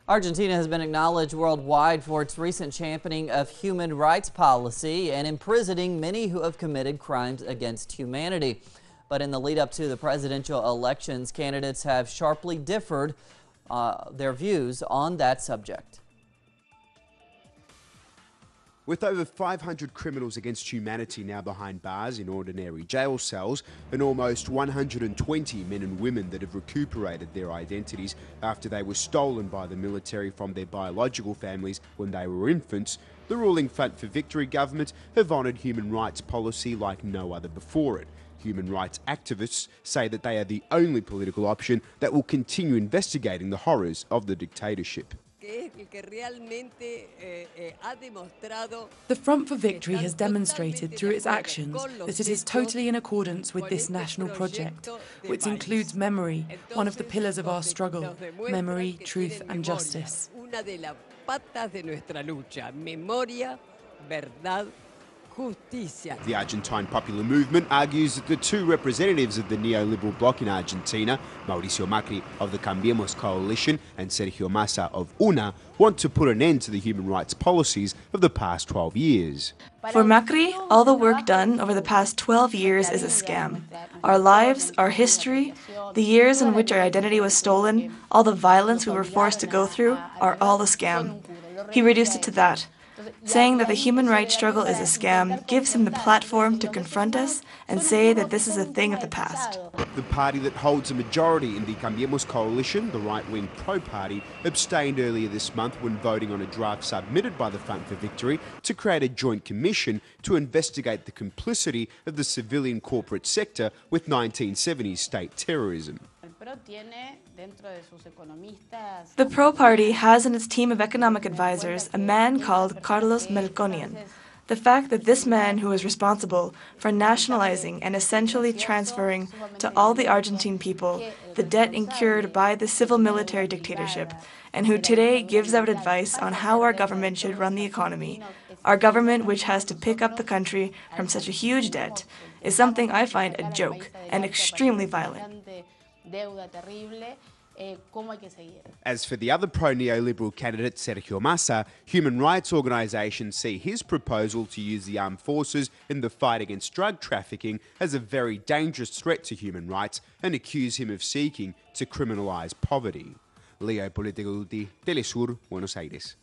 Argentina has been acknowledged worldwide for its recent championing of human rights policy and imprisoning many who have committed crimes against humanity. But in the lead up to the presidential elections, candidates have sharply differed their views on that subject. With over 500 criminals against humanity now behind bars in ordinary jail cells and almost 120 men and women that have recuperated their identities after they were stolen by the military from their biological families when they were infants, the ruling Front for Victory government have honoured human rights policy like no other before it. Human rights activists say that they are the only political option that will continue investigating the horrors of the dictatorship. The Front for Victory has demonstrated through its actions that it is totally in accordance with this national project, which includes memory, one of the pillars of our struggle, memory, truth and justice. The Argentine Popular Movement argues that the two representatives of the neoliberal bloc in Argentina, Mauricio Macri of the Cambiemos coalition and Sergio Massa of UNA, want to put an end to the human rights policies of the past 12 years. For Macri, all the work done over the past 12 years is a scam. Our lives, our history, the years in which our identity was stolen, all the violence we were forced to go through are all a scam. He reduced it to that. Saying that the human rights struggle is a scam gives him the platform to confront us and say that this is a thing of the past. The party that holds a majority in the Cambiemos coalition, the right-wing Pro Party, abstained earlier this month when voting on a draft submitted by the Front for Victory to create a joint commission to investigate the complicity of the civilian corporate sector with 1970s state terrorism. The Pro Party has in its team of economic advisors a man called Carlos Melconian. The fact that this man, who is responsible for nationalizing and essentially transferring to all the Argentine people the debt incurred by the civil-military dictatorship, and who today gives out advice on how our government should run the economy, our government which has to pick up the country from such a huge debt, is something I find a joke and extremely violent. As for the other pro-neoliberal candidate, Sergio Massa, human rights organisations see his proposal to use the armed forces in the fight against drug trafficking as a very dangerous threat to human rights and accuse him of seeking to criminalise poverty. Leo Político, Telesur, Buenos Aires.